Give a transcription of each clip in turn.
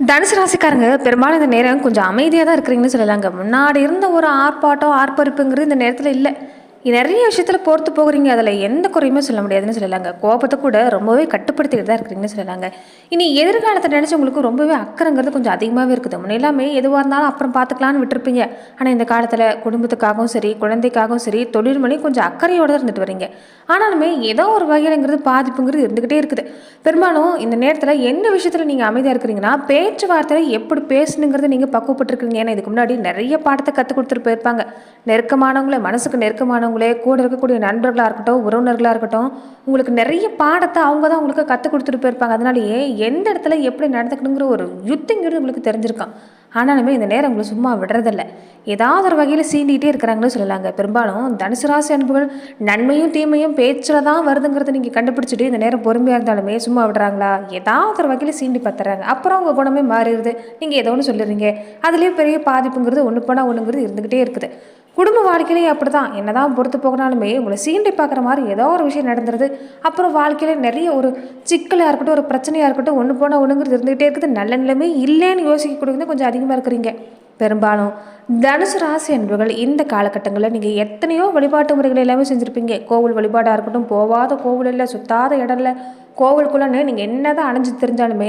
தனுசு ராசிக்காரங்க பெரும்பாலும் இந்த நேரம் கொஞ்சம் அமைதியாக தான் இருக்கிறீங்கன்னு சொல்லலாங்க. முன்னாடி இருந்த ஒரு ஆர்ப்பாட்டம், ஆர்ப்பரிப்புங்கிறது இந்த நேரத்தில் இல்லை. நிறைய விஷயத்தில் பொறுத்து போகிறீங்க. அதில் எந்த குறையுமே சொல்ல முடியாதுன்னு சொல்லலாங்க. கோபத்தை கூட ரொம்பவே கட்டுப்படுத்திட்டு தான் இருக்கிறீங்கன்னு சொல்லலாங்க. இனி எதிர்காலத்தை நினச்சி உங்களுக்கு ரொம்பவே அக்கறைங்கிறது கொஞ்சம் அதிகமாகவே இருக்குது. முன்ன எல்லாமே எதுவாக இருந்தாலும் அப்புறம் பார்த்துக்கலான்னு விட்டுருப்பீங்க. ஆனால் இந்த காலத்தில் குடும்பத்துக்காகவும் சரி, குழந்தைக்காகவும் சரி, தொழில் மொழி கொஞ்சம் அக்கறையோடு இருந்துட்டு வரீங்க. ஆனாலுமே ஏதோ ஒரு வகையிலங்கிறது பாதிப்புங்கிறது இருந்துக்கிட்டே இருக்குது. பெரும்பாலும் இந்த நேரத்தில் எந்த விஷயத்தில் நீங்கள் அமைதியாக இருக்கிறீங்கன்னா, பேச்சுவார்த்தையில் எப்படி பேசணுங்கிறது நீங்கள் பக்குவப்பட்டுருக்கீங்க. ஏன்னா இதுக்கு முன்னாடி நிறைய பாடத்தை கற்றுக் கொடுத்துட்டு போயிருப்பாங்க. நெருக்கமானவங்களே, மனசுக்கு நெருக்கமானவங்களே, கூட இருக்கக்கூடிய நண்பர்களாக இருக்கட்டும், உறவினர்களாக இருக்கட்டும், உங்களுக்கு நிறைய பாடத்தை அவங்க தான் உங்களுக்கு கற்றுக் கொடுத்துட்டு போயிருப்பாங்க. அதனாலேயே எந்த இடத்துல எப்படி நடந்துக்கணுங்கிற ஒரு யுத்திங்கிறது உங்களுக்கு தெரிஞ்சிருக்கான். ஆனாலுமே இந்த நேரம் உங்களை சும்மா விடுறதில்ல. ஏதாவது ஒரு வகையில் சீண்டிகிட்டே இருக்கிறாங்கன்னு சொல்லலாங்க. பெரும்பாலும் தனுசு ராசி அன்புகள் நன்மையும் தீமையும் பேச்சில் தான் வருதுங்கிறத நீங்கள் கண்டுபிடிச்சிட்டு இந்த நேரம் பொறுமையாக இருந்தாலுமே சும்மா விடுறாங்களா? ஏதாவது ஒரு வகையில் சீண்டி பார்த்துறாங்க. அப்புறம் உங்கள் குணமே மாறிடுது. நீங்கள் ஏதோ ஒன்று சொல்லிடுறீங்க. அதுலேயே பெரிய பாதிப்புங்கிறது ஒன்று போனால் ஒன்றுங்கிறது இருந்துக்கிட்டே இருக்குது. குடும்ப வாழ்க்கையிலேயே அப்படி தான். என்னதான் பொறுத்து போகனாலுமே உங்களை சீண்டி பார்க்குற மாதிரி ஏதோ ஒரு விஷயம் நடந்துருது. அப்புறம் வாழ்க்கையில் நிறைய ஒரு சிக்கலாக இருக்கட்டும், ஒரு பிரச்சனையாக இருக்கட்டும், ஒன்று போனால் ஒன்றுங்கிறது இருந்துகிட்டே இருக்குது. நல்ல நிலைமை இல்லைன்னு யோசிக்கக்கூடியது கொஞ்சம் அதிகமாக இருக்கிறீங்க. பெரும்பாலும் தனுசு ராசி அன்பர்கள் இந்த காலகட்டங்களில் நீங்கள் எத்தனையோ வழிபாட்டு முறைகள் எல்லாமே செஞ்சுருப்பீங்க. கோவில் வழிபாடாக இருக்கட்டும், போகாத கோவில் இல்லை, சுத்தாத இடம் இல்லை, கோவிலுக்குள்ளே நீங்கள் என்ன தான் அணைஞ்சு தெரிஞ்சாலுமே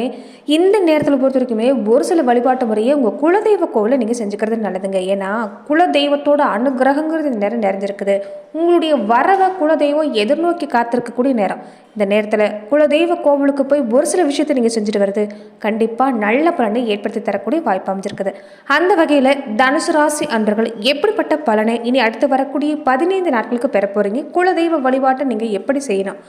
இந்த நேரத்தில் பொறுத்த வரைக்குமே ஒரு சில வழிபாட்டு முறையை உங்கள் குலதெய்வ கோவிலை நீங்கள் செஞ்சுக்கிறது நல்லதுங்க. ஏன்னா குலதெய்வத்தோட அனுகிரகங்கிறது இந்த நேரம் நிறைஞ்சிருக்குது. உங்களுடைய வரவை குலதெய்வம் எதிர்நோக்கி காத்திருக்கக்கூடிய நேரம். இந்த நேரத்தில் குலதெய்வ கோவிலுக்கு போய் ஒரு சில விஷயத்தை நீங்கள் செஞ்சுட்டு வருது கண்டிப்பாக நல்ல பலனை ஏற்படுத்தி தரக்கூடிய வாய்ப்பு அமைஞ்சிருக்குது. அந்த வகையில் தனுசு ராசி அன்பர்கள் எப்படிப்பட்ட பலனை இனி அடுத்து வரக்கூடிய 15 நாட்களுக்கு பெற போகிறீங்க? குலதெய்வ வழிபாட்டை நீங்கள் எப்படி செய்யணும்?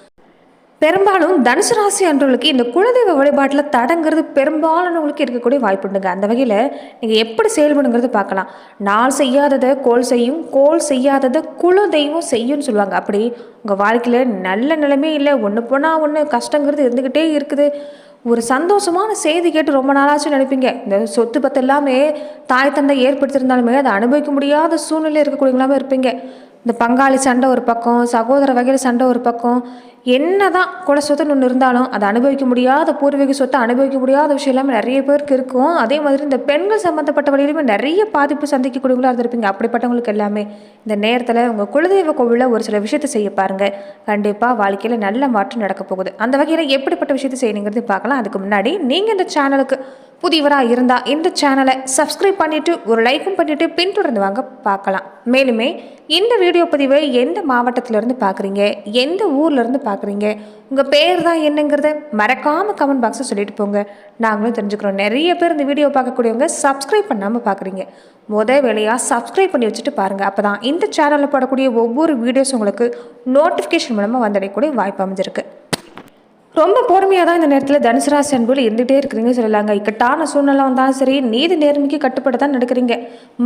பெரும்பாலும் தனுசு ராசி அன்பர்களுக்கு இந்த குலதெய்வ வழிபாட்டில் தடங்கிறது பெரும்பாலானவங்களுக்கு இருக்கக்கூடிய வாய்ப்புண்டுங்க. அந்த வகையில் நீங்கள் எப்படி செயல்படுங்கிறது பார்க்கலாம். நாள் செய்யாததை கோல் செய்யும், கோல் செய்யாததை குலதெய்வம் செய்யும்னு சொல்லுவாங்க. அப்படி உங்கள் வாழ்க்கையில் நல்ல நிலைமை இல்லை, ஒன்று போனால் ஒன்று கஷ்டங்கிறது இருந்துக்கிட்டே இருக்குது. ஒரு சந்தோஷமான செய்தி கேட்டு ரொம்ப நாளாச்சும் நினைப்பீங்க. இந்த சொத்து பத்து எல்லாமே தாய் தந்தை ஏற்படுத்தியிருந்தாலுமே அதை அனுபவிக்க முடியாத சூழ்நிலை இருக்கக்கூடியவங்களாமே இருப்பீங்க. இந்த பங்காளி சண்டை ஒரு பக்கம், சகோதர வகையில் சண்டை ஒரு பக்கம், என்ன தான் குல சொத்துன்னு ஒன்று இருந்தாலும் அதை அனுபவிக்க முடியாத பூர்வீக சொத்தை அனுபவிக்க முடியாத விஷயம் எல்லாமே நிறைய பேருக்கு இருக்கும். அதே மாதிரி இந்த பெண்கள் சம்மந்தப்பட்ட வழியிலுமே நிறைய பாதிப்பு சந்திக்கக்கூடியவங்களாக இருந்திருப்பீங்க. அப்படிப்பட்டவங்களுக்கு எல்லாமே இந்த நேரத்தில் உங்கள் குலதெய்வ கோவிலில் ஒரு சில விஷயத்தை செய்ய பாருங்கள். கண்டிப்பாக வாழ்க்கையில் நல்ல மாற்றம் நடக்க போகுது. அந்த வகையில் எப்படிப்பட்ட விஷயத்தை செய்யணுங்கிறது பார்க்கலாம். அதுக்கு முன்னாடி நீங்கள் இந்த சேனலுக்கு புதியவராக இருந்தால் இந்த சேனலை சப்ஸ்கிரைப் பண்ணிவிட்டு ஒரு லைக்கும் பண்ணிவிட்டு பின்தொடர்ந்து வாங்க பார்க்கலாம். மேலுமே இந்த வீடியோ பதிவை எந்த மாவட்டத்திலேருந்து பார்க்குறீங்க, எந்த ஊர்லேருந்து பார்க்குறீங்க, உங்கள் பேர் தான் என்னங்கிறத மறக்காமல் கமெண்ட் பாக்ஸில் சொல்லிட்டு போங்க. நாங்களும் தெரிஞ்சுக்கிறோம். நிறைய பேர் இந்த வீடியோ பார்க்கக்கூடியவங்க சப்ஸ்கிரைப் பண்ணாமல் பார்க்குறீங்க. வேலையாக சப்ஸ்கிரைப் பண்ணி வச்சுட்டு பாருங்கள். அப்போ தான் இந்த சேனலில் போடக்கூடிய ஒவ்வொரு வீடியோஸ் உங்களுக்கு நோட்டிஃபிகேஷன் மூலமாக வந்தடையக்கூடிய வாய்ப்பு அமைஞ்சிருக்கு. ரொம்ப பொறுமையாக தான் இந்த நேரத்தில் தனுசு ராசி அன்புகள் இருந்துகிட்டே இருக்கிறீங்கன்னு சொல்லலாங்க. இக்கட்டான சூழ்நிலை வந்தாலும் சரி, நீதி நேர்மைக்கு கட்டுப்பட்டு தான் நடக்கிறீங்க.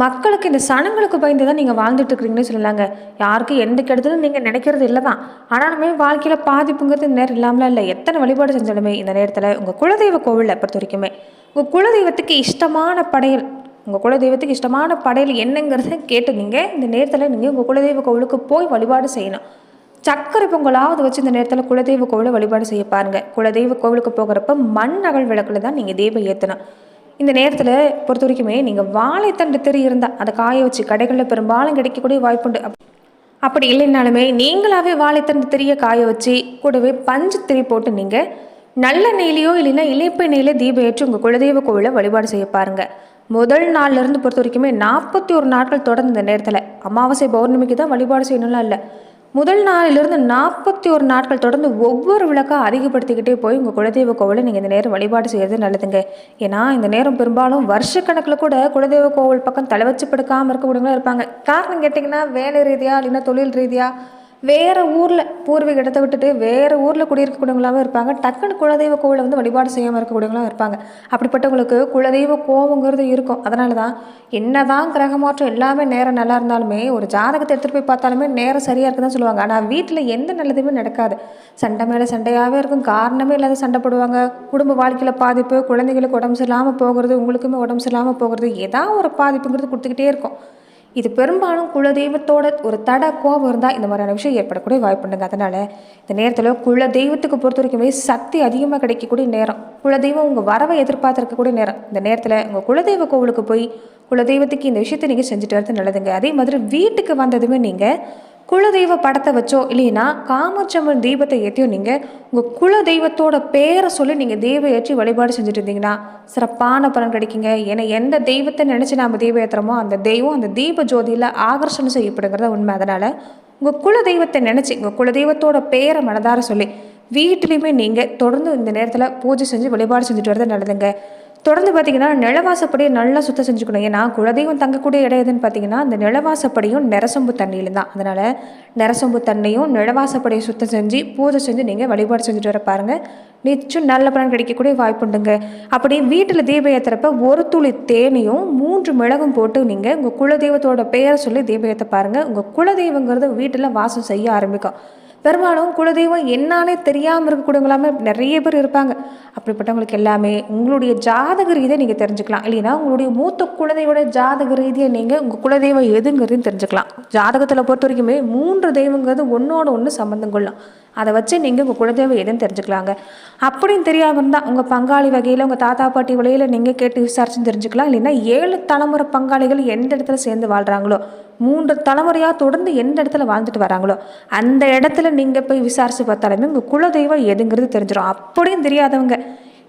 மக்களுக்கு இந்த சனங்களுக்கு பயந்து தான் நீங்கள் வாழ்ந்துட்டு இருக்கிறீங்கன்னு சொல்லலாங்க. யாருக்கும் எந்த கெடுதலும் நீங்கள் நினைக்கிறது இல்லை தான். ஆனாலுமே வாழ்க்கையில் பாதிப்புங்கிறது இந்த நேரம் இல்லாமலாம் இல்லை. எத்தனை வழிபாடு செஞ்சாலுமே இந்த நேரத்தில் உங்கள் குலதெய்வ கோவிலில் பொறுத்த வரைக்குமே உங்கள் குலதெய்வத்துக்கு இஷ்டமான படையல், உங்கள் குலதெய்வத்துக்கு இஷ்டமான படையல் என்னங்கிறத கேட்டு நீங்கள் இந்த நேரத்தில் நீங்கள் உங்கள் குலதெய்வ கோவிலுக்கு போய் வழிபாடு செய்யணும். சக்கரை பொங்கலாவது வச்சு இந்த நேரத்தில் குலதெய்வ கோவிலை வழிபாடு செய்ய பாருங்கள். குலதெய்வ கோவிலுக்கு போகிறப்ப மண் அகல் விளக்கில் தான் நீங்கள் தெய்வம் ஏற்றணும். இந்த நேரத்தில் பொறுத்த வரைக்குமே நீங்கள் வாழைத்தண்டு திரி இருந்தால் அதை காய வச்சு கடைகளில் பெரும்பாலும் கிடைக்கக்கூடிய வாய்ப்புண்டு. அப்படி இல்லைன்னாலுமே நீங்களாகவே வாழைத்தண்டு திரியை காய வச்சு கூடவே பஞ்சு திரி போட்டு நீங்கள் நல்ல நெய்லையோ இல்லைன்னா இலைப்பை நெய்ல தீபம் ஏற்றி உங்கள் குலதெய்வ கோவிலை வழிபாடு செய்ய பாருங்கள். முதல் நாள்லேருந்து பொறுத்த வரைக்குமே 41 நாட்கள் தொடர்ந்து இந்த நேரத்தில் அமாவாசை பௌர்ணமிக்கு தான் வழிபாடு செய்யணும்லாம் இல்லை. முதல் நாளிலிருந்து 41 நாட்கள் தொடர்ந்து ஒவ்வொரு விளக்காக அதிகப்படுத்திக்கிட்டே போய் உங்கள் குலதெய்வ கோவிலை நீங்கள் இந்த நேரம் வழிபாடு செய்கிறது நல்லதுங்க. ஏன்னா இந்த நேரம் பெரும்பாலும் வருஷக்கணக்கில் கூட குலதெய்வ கோவில் பக்கம் தலை வச்சு படுக்காமல் இருக்கக்கூடியவங்களும் இருப்பாங்க. காரணம் கேட்டிங்கன்னா வேலை ரீதியாக இல்லைன்னா தொழில் ரீதியாக வேறு ஊரில் பூர்வீக இடத்தை விட்டுட்டு வேறு ஊரில் குடியிருக்கக்கூடியவங்களாகவும் இருப்பாங்க. டக்குன்னு குலதெய்வ கோவிலை வந்து வழிபாடு செய்யாமல் இருக்கக்கூடியவங்களாம் இருப்பாங்க. அப்படிப்பட்டவங்களுக்கு குலதெய்வ கோவங்கிறது இருக்கும். அதனால தான் என்ன தான் கிரக மாற்றம் எல்லாமே நேரம் நல்லா இருந்தாலுமே ஒரு ஜாதகத்தை எடுத்துகிட்டு போய் பார்த்தாலுமே நேரம் சரியாக இருக்குதுன்னு சொல்லுவாங்க. ஆனால் வீட்டில் எந்த நல்லதுமே நடக்காது. சண்டை மேலே சண்டையாகவே இருக்கும். காரணமே இல்லாத சண்டை போடுவாங்க. குடும்ப வாழ்க்கையில் பாதிப்பு, குழந்தைகளுக்கு உடம்பு சரியில்லாமல் போகிறது, உங்களுக்குமே உடம்பு சரியில்லாமல் போகிறது, ஏதாவது ஒரு பாதிப்புங்கிறது கொடுத்துக்கிட்டே இருக்கும். இது பெரும்பாலும் குலதெய்வத்தோட ஒரு கோபம் இருந்தால் இந்த மாதிரியான விஷயம் ஏற்படக்கூடிய வாய்ப்புண்டுங்க. அதனால் இந்த நேரத்தில் குலதெய்வத்துக்கு பொறுத்த வரைக்குமே சக்தி அதிகமாக கிடைக்கக்கூடிய நேரம். குலதெய்வம் உங்கள் வரவை எதிர்பார்த்துருக்கக்கூடிய நேரம். இந்த நேரத்தில் உங்கள் குலதெய்வ கோவிலுக்கு போய் குலதெய்வத்துக்கு இந்த விஷயத்தை நீங்கள் செஞ்சுட்டு வரது நல்லதுங்க. அதே மாதிரி வீட்டுக்கு வந்ததுமே நீங்கள் குலதெய்வ படத்தை வச்சோ இல்லைன்னா காமாட்சியம்மன் தீபத்தை ஏற்றியோ நீங்கள் உங்கள் குலதெய்வத்தோட பேரை சொல்லி நீங்கள் தெய்வம் ஏற்றி வழிபாடு செஞ்சுட்டு இருந்தீங்கன்னா சிறப்பான பலன் கிடைக்குங்க. ஏன்னா எந்த தெய்வத்தை நினச்சி நாம் தெய்வம் ஏற்றுறோமோ அந்த தெய்வம் அந்த தீப ஜோதியில் ஆகர்ஷணம் செய்யப்படுங்கிறத உண்மை. அதனால் உங்கள் குலதெய்வத்தை நினச்சி உங்கள் குலதெய்வத்தோட பேரை மனதார சொல்லி வீட்டிலையுமே நீங்கள் தொடர்ந்து இந்த நேரத்தில் பூஜை செஞ்சு வழிபாடு செஞ்சுட்டு வரது நல்லதுங்க. தொடர்ந்து பார்த்தீங்கன்னா நிலவாசப்படியை நல்லா சுத்தம் செஞ்சுக்கணும். ஏன்னா குலதெய்வம் தங்கக்கூடிய இடம் எதுன்னு பார்த்தீங்கன்னா இந்த நிலவாசப்படியும் நிறசொம்பு தண்ணியிலும் தான். அதனால் நிறசொம்பு தண்ணியும் நிலவாசப்படியை சுத்தம் செஞ்சு பூஜை செஞ்சு நீங்கள் வழிபாடு செஞ்சுட்டு வர பாருங்கள். நிச்சயம் நல்ல பலன் கிடைக்கக்கூடிய வாய்ப்புண்டுங்க. அப்படி வீட்டில் தீபம் ஏற்றுறப்ப ஒரு துளி தேனையும் 3 மிளகும் போட்டு நீங்கள் உங்கள் குலதெய்வத்தோட பெயரை சொல்லி தீபம் ஏற்ற பாருங்கள். உங்கள் குலதெய்வங்கிறது வீட்டில் வாசம் செய்ய ஆரம்பிக்கும். பெரும்பாலும் குலதெய்வம் என்னாலே தெரியாமல் இருக்கக்கூடியவங்களாமே நிறைய பேர் இருப்பாங்க. அப்படிப்பட்டவங்களுக்கு எல்லாமே உங்களுடைய ஜாதக ரீதியை நீங்கள் தெரிஞ்சுக்கலாம். இல்லைன்னா உங்களுடைய மூத்த குலதெய்வோட ஜாதக ரீதியை நீங்கள் உங்கள் குலதெய்வம் எதுங்கிறதையும் தெரிஞ்சுக்கலாம். ஜாதகத்தில் பொறுத்த வரைக்குமே 3 தெய்வங்கிறது ஒன்றோட ஒன்று சம்மந்தம் கொள்ளும். அதை வச்சு நீங்கள் உங்கள் குலதெய்வம் எதுன்னு தெரிஞ்சுக்கலாங்க. அப்படின்னு தெரியாமல் இருந்தால் உங்கள் பங்காளி வகையில் உங்கள் தாத்தா பாட்டி வழியில் நீங்கள் கேட்டு விசாரிச்சு தெரிஞ்சுக்கலாம். இல்லைன்னா 7 தலைமுறை பங்காளிகள் எந்த இடத்துல சேர்ந்து வாழ்கிறாங்களோ 3 தலைமுறையாக தொடர்ந்து எந்த இடத்துல வாழ்ந்துட்டு வராங்களோ அந்த இடத்துல நீங்கள் போய் விசாரித்து பார்த்தாலுமே உங்கள் குலதெய்வம் எதுங்கிறது தெரிஞ்சிடும். அப்படியும் தெரியாதவங்க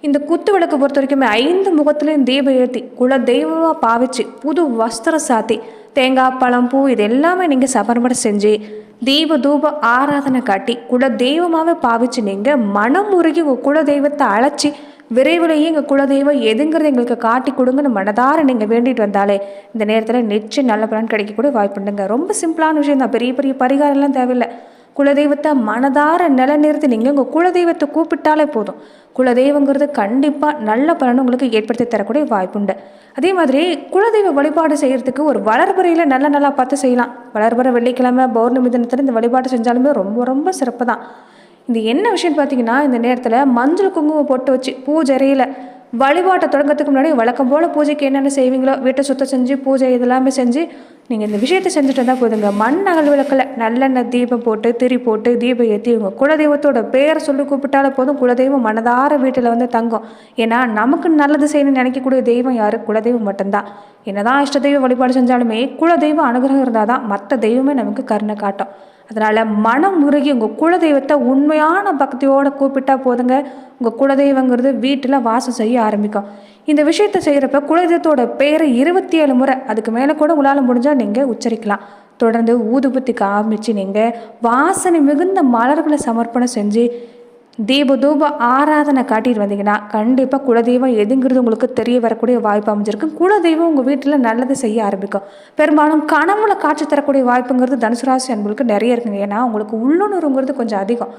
இந்த குத்து விளக்கு பொறுத்த வரைக்குமே 5 முகத்துலேயும் தீபம் ஏற்றி குலதெய்வமாக பாவிச்சு புது வஸ்திரம் சாத்தி தேங்காய் பழம் பூ இது எல்லாமே நீங்கள் சமர்ப்பணம் செஞ்சு தீப தூப ஆராதனை காட்டி குலதெய்வமாகவே பாவிச்சு நீங்கள் மனம் உருகி உங்கள் குலதெய்வத்தை அழைச்சி விரைவிலேயே எங்கள் குலதெய்வம் எதுங்கிறது எங்களுக்கு காட்டி கொடுங்கன்னு மனதார நீங்கள் வேண்டிட்டு வந்தாலே இந்த நேரத்தில் நிச்சயம் நல்ல பலன் கிடைக்கக்கூடிய வாய்ப்புண்டுங்க. ரொம்ப சிம்பிளான விஷயம் தான். பெரிய பெரிய பரிகாரம்லாம் தேவையில்லை. குலதெய்வத்தை மனதார நிலைநிறுத்தி நீங்கள் உங்கள் குலதெய்வத்தை கூப்பிட்டாலே போதும். குலதெய்வங்கிறது கண்டிப்பாக நல்ல பலன் உங்களுக்கு ஏற்படுத்தி தரக்கூடிய வாய்ப்புண்டு. அதே மாதிரி குலதெய்வ வழிபாடு செய்கிறதுக்கு ஒரு வளர்பறையில் நல்லா பார்த்து செய்யலாம். வளர்பறை வெள்ளிக்கிழமை பௌர்ணமி தினத்தில் இந்த வழிபாடு செஞ்சாலுமே ரொம்ப ரொம்ப சிறப்பு தான். இந்த என்ன விஷயம்னு பார்த்தீங்கன்னா இந்த நேரத்தில் மஞ்சள் குங்குமம் போட்டு வச்சு பூஜை அறையில் வழிபாட்டை தொடங்கிறதுக்கு முன்னாடி வழக்கம் போல் பூஜைக்கு என்னென்ன செய்வீங்களோ வீட்டை சுத்தம் செஞ்சு பூஜை இதெல்லாமே செஞ்சு நீங்கள் இந்த விஷயத்தை செஞ்சுட்டு இருந்தால் போதுங்க. மண் அகல் விளக்கில் நல்லெண்ணெய் தீபம் போட்டு திரி போட்டு தீபம் ஏற்றி உங்கள் குலதெய்வத்தோட பேரை சொல்லி கூப்பிட்டாலே போதும். குலதெய்வம் மனதார வீட்டில் வந்து தங்கும். ஏன்னா நமக்கு நல்லது செய்யணும்னு நினைக்கக்கூடிய தெய்வம் யார்? குலதெய்வம் மட்டும்தான். என்னதான் இஷ்ட தெய்வ வழிபாடு செஞ்சாலுமே குலதெய்வம் அனுகிரகம் இருந்தால் தான் மற்ற தெய்வமே நமக்கு கருணை காட்டும். அதனால் மனம் உருகி உங்கள் குலதெய்வத்தை உண்மையான பக்தியோடு கூப்பிட்டா போதுங்க. உங்கள் குலதெய்வங்கிறது வீட்டில் வாசம் செய்ய ஆரம்பிக்கும். இந்த விஷயத்தை செய்கிறப்ப குலதெய்வத்தோட பேரை 27 முறை அதுக்கு மேலே கூட உங்களால் முடிஞ்சால் நீங்கள் உச்சரிக்கலாம். தொடர்ந்து ஊதுபத்தி காமிச்சு நீங்கள் வாசனை மிகுந்த மலர்களை சமர்ப்பணம் செஞ்சு தீப தூப ஆராதனை காட்டிட்டு வந்தீங்கன்னா கண்டிப்பாக குலதெய்வம் எதுங்கிறது உங்களுக்கு தெரிய வரக்கூடிய வாய்ப்பு அமைஞ்சிருக்கு. குலதெய்வம் உங்கள் வீட்டில் நல்லது செய்ய ஆரம்பிக்கும். பெரும்பாலும் கனவுல காட்சி தரக்கூடிய வாய்ப்புங்கிறது தனுசு ராசி அன்பர்களுக்கு நிறைய இருக்குங்க. ஏன்னா உங்களுக்கு உள்ளுணர்வுங்கிறது கொஞ்சம் அதிகம்.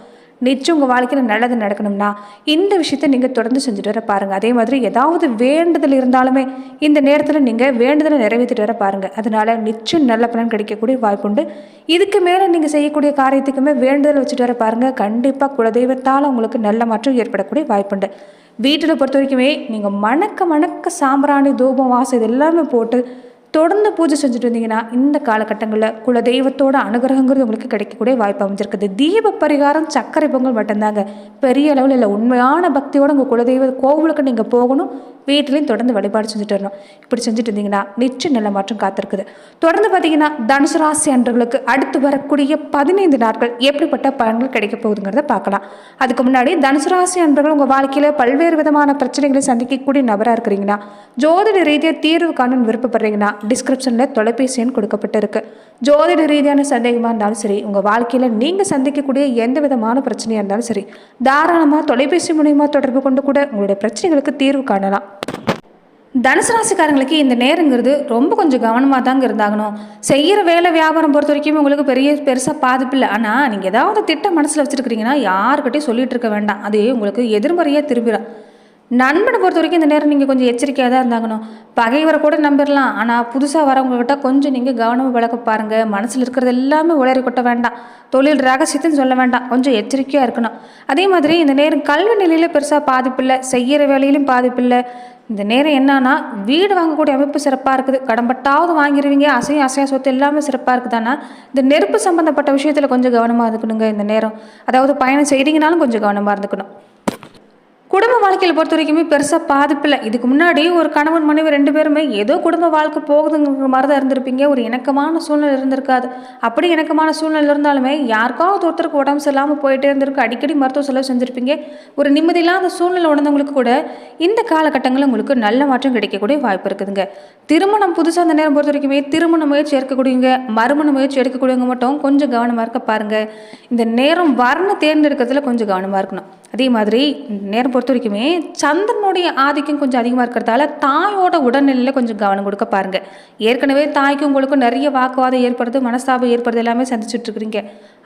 நிச்சயம் உங்கள் வாழ்க்கையில் நல்லது நடக்கணும்னா இந்த விஷயத்தை நீங்கள் தொடர்ந்து செஞ்சுட்டு வர பாருங்கள். அதே மாதிரி ஏதாவது வேண்டுதல் இருந்தாலுமே இந்த நேரத்தில் நீங்கள் வேண்டுதலை நிறைவேற்றிட்டு வர பாருங்கள். அதனால் நிச்சயம் நல்ல பலன் கிடைக்கக்கூடிய வாய்ப்புண்டு. இதுக்கு மேலே நீங்கள் செய்யக்கூடிய காரியத்துக்குமே வேண்டுதல் வச்சுட்டு வர பாருங்கள். கண்டிப்பாக குலதெய்வத்தால் உங்களுக்கு நல்ல மாற்றம் ஏற்படக்கூடிய வாய்ப்புண்டு. வீட்டில் பொறுத்த வரைக்குமே நீங்கள் மணக்க சாம்பிராணி தூபம் வாசம் இது எல்லாமே போட்டு தொடர்ந்து பூஜை செஞ்சுட்டு வந்தீங்கன்னா இந்த காலகட்டங்களில் குலதெய்வத்தோட அனுகிரகங்கிறது உங்களுக்கு கிடைக்கக்கூடிய வாய்ப்பு அமைஞ்சிருக்குது. தீப பரிகாரம் சர்க்கரை பொங்கல் மட்டும்தாங்க. பெரிய அளவில் இல்லை. உண்மையான பக்தியோடு உங்கள் குலதெய்வ கோவிலுக்கு நீங்கள் போகணும். வீட்டிலையும் தொடர்ந்து வழிபாடு செஞ்சுட்டு வரணும். இப்படி செஞ்சுட்டு இருந்தீங்கன்னா நிச்சயம் நல்ல மாற்றம் காத்திருக்குது. தொடர்ந்து பார்த்தீங்கன்னா தனுசு ராசி அன்பர்களுக்கு அடுத்து வரக்கூடிய 15 நாட்கள் எப்படிப்பட்ட பலன்கள் கிடைக்க போகுதுங்கிறத பார்க்கலாம். அதுக்கு முன்னாடி தனுசு ராசி அன்பர்கள் உங்கள் வாழ்க்கையில் பல்வேறு விதமான பிரச்சனைகளை சந்திக்கக்கூடிய நபராக இருக்கிறீங்கன்னா ஜோதிட ரீதியாக தீர்வு காணுன்னு விருப்பப்படுறீங்கன்னா டிஸ்கிரிப்ஷனில் தொலைபேசி எண் கொடுக்கப்பட்டிருக்கு. ஜோதிட ரீதியான சந்தேகமாக இருந்தாலும் சரி உங்கள் வாழ்க்கையில் நீங்கள் சந்திக்கக்கூடிய எந்த விதமான பிரச்சனையாக இருந்தாலும் சரி தாராளமாக தொலைபேசி மூலியமாக தொடர்பு கொண்டு கூட உங்களுடைய பிரச்சனைகளுக்கு தீர்வு காணலாம். தனுசு ராசிக்காரங்களுக்கு இந்த நேரங்கிறது ரொம்ப கொஞ்சம் கவனமாக தாங்க இருந்தாகணும். செய்கிற வேலை வியாபாரம் பொறுத்த வரைக்கும் உங்களுக்கு பெருசாக பாதிப்பு இல்லை. ஆனால் நீங்கள் ஏதாவது திட்டம் மனசில் வச்சுருக்கிறீங்கன்னா யாருக்கிட்டையும் சொல்லிகிட்டு இருக்க வேண்டாம். அது உங்களுக்கு எதிர்மறையாக திரும்பிடும். நண்பனை பொறுத்த வரைக்கும் இந்த நேரம் நீங்கள் கொஞ்சம் எச்சரிக்கையாக தான் இருந்தாங்கணும். பகைவரை கூட நம்பிடலாம். ஆனால் புதுசாக வரவங்ககிட்ட கொஞ்சம் நீங்கள் கவனமாக விளக்க பாருங்கள். மனசில் இருக்கிறது எல்லாமே உளறி கொட்ட வேண்டாம். தொழில் ரகசியத்தையும் சொல்ல வேண்டாம். கொஞ்சம் எச்சரிக்கையாக இருக்கணும். அதே மாதிரி இந்த நேரம் கல்வி நிலையில் பெருசாக பாதிப்பில்லை, செய்கிற வேலையிலும் பாதிப்பில்லை. இந்த நேரம் என்னன்னா, வீடு வாங்கக்கூடிய அமைப்பு சிறப்பாக இருக்குது. கடன்பட்டாவது வாங்கிடுவீங்க. அசையா சொத்து எல்லாமே சிறப்பாக இருக்குதானா, இந்த நெருப்பு சம்மந்தப்பட்ட விஷயத்தில் கொஞ்சம் கவனமாக இருக்கணுங்க இந்த நேரம். அதாவது பயணம் செய்கிறீங்கனாலும் கொஞ்சம் கவனமாக இருந்துக்கணும். குடும்ப வாழ்க்கையில் பொறுத்த வரைக்குமே பெருசாக பாதிப்பில்லை. இதுக்கு முன்னாடி ஒரு கணவன் மனைவி 2 பேருமே ஏதோ குடும்ப வாழ்க்கை போகுதுங்கிற மாதிரி தான் இருந்திருப்பீங்க. ஒரு இணக்கமான சூழ்நிலை இருந்திருக்காது. அப்படி இணக்கமான சூழ்நிலை இருந்தாலுமே யாருக்காவது ஒருத்தருக்கு உடம்பு சரியில்லாமல் போயிட்டே இருந்திருக்கு. அடிக்கடி மருத்துவ செலவு செஞ்சுருப்பீங்க. ஒரு நிம்மதியில்லாத சூழ்நிலை உணர்ந்தவங்களுக்கு கூட இந்த காலகட்டங்களில் உங்களுக்கு நல்ல மாற்றம் கிடைக்கக்கூடிய வாய்ப்பு இருக்குதுங்க. திருமணம் புதுசாக அந்த நேரம் பொறுத்த வரைக்குமே திருமண முயற்சி எடுக்கக்கூடியவங்க, மறுமண முயற்சி எடுக்கக்கூடியவங்க மட்டும் கொஞ்சம் கவனமாக இருக்க பாருங்கள். இந்த நேரம் வர்ணம் தேர்ந்தெடுக்கிறதுல கொஞ்சம் கவனமாக இருக்கணும். அதே மாதிரி இந்த நேரம் பொறுத்த வரைக்குமே சந்திரனுடைய ஆதிக்கம் கொஞ்சம் அதிகமாக இருக்கிறதால தாயோட உடல்நிலையில் கொஞ்சம் கவனம் கொடுக்க பாருங்கள். ஏற்கனவே தாய்க்கும் உங்களுக்கும் நிறைய வாக்குவாதம் ஏற்படுது, மனஸ்தாபம் ஏற்படுது, எல்லாமே சந்திச்சுட்ருக்குறீங்க.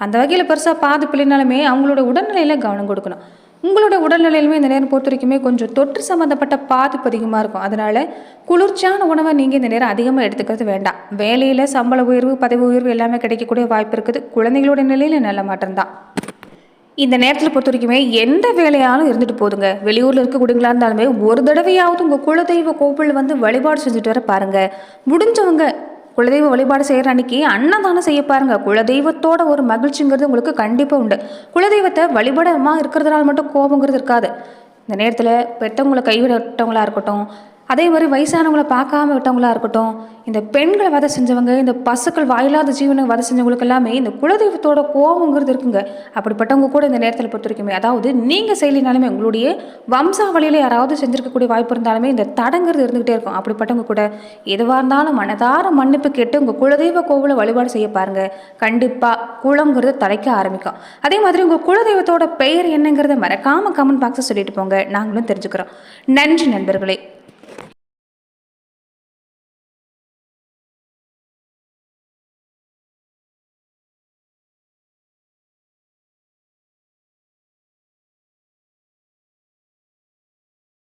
அந்த வகையில் பெருசாக பாதிப்பில்லைனாலுமே அவங்களோட உடல்நிலையில் கவனம் கொடுக்கணும். உங்களோட உடல்நிலையிலுமே இந்த நேரம் பொறுத்த வரைக்குமே கொஞ்சம் தொற்று சம்மந்தப்பட்ட பாதிப்பு அதிகமாக இருக்கும். அதனால் குளிர்ச்சியான உணவை நீங்கள் இந்த நேரம் அதிகமாக எடுத்துக்கிறது வேண்டாம். வேலையில் சம்பள உயர்வு, பதவி உயர்வு எல்லாமே கிடைக்கக்கூடிய வாய்ப்பு இருக்குது. குழந்தைகளோட நிலையில் நல்ல மாற்றம் தான். இந்த நேரத்தில் பொறுத்த வரைக்குமே எந்த வேலையாலும் இருந்துட்டு போதுங்க. வெளியூரில் இருக்கக்கூடியங்களா இருந்தாலுமே ஒரு தடவையாவது உங்கள் குலதெய்வ கோவில் வந்து வழிபாடு செஞ்சுட்டு வர பாருங்கள். முடிஞ்சவங்க குலதெய்வ வழிபாடு செய்கிற அன்னைக்கு அன்னதானம் செய்ய பாருங்கள். குலதெய்வத்தோட ஒரு மகிழ்ச்சிங்கிறது உங்களுக்கு கண்டிப்பாக உண்டு. குலதெய்வத்தை வழிபடமாக இருக்கிறதுனால மட்டும் கோபங்கிறது இருக்காது. இந்த நேரத்தில் பெற்றவங்களை கைவிட்டவங்களா இருக்கட்டும், அதே மாதிரி வயசானவங்களை பார்க்காம விட்டவங்களா இருக்கட்டும், இந்த பெண்களை வதை செஞ்சவங்க, இந்த பசுக்கள் வாயில்லாத ஜீவனை வதை செஞ்சவங்களுக்கு எல்லாமே இந்த குலதெய்வத்தோட கோபங்கிறது இருக்குங்க. அப்படிப்பட்டவங்க கூட இந்த நேரத்தில் பொறுத்த வரைக்குமே, அதாவது நீங்கள் செய்யலினாலுமே உங்களுடைய வம்சாவளியில் யாராவது செஞ்சுருக்கக்கூடிய வாய்ப்பு இருந்தாலுமே இந்த தடங்கிறது இருந்துகிட்டே இருக்கும். அப்படிப்பட்டவங்க கூட எதுவாக இருந்தாலும் மனதார மன்னிப்பு கேட்டு உங்கள் குலதெய்வ கோவிலை வழிபாடு செய்ய பாருங்கள். கண்டிப்பாக குலங்கிறது தலைக்க ஆரம்பிக்கும். அதே மாதிரி உங்கள் குலதெய்வத்தோட பெயர் என்னங்கிறத மறக்காமல் கமெண்ட் பாக்ஸை சொல்லிட்டு போங்க. நாங்களும் தெரிஞ்சுக்கிறோம். நன்றி நண்பர்களே.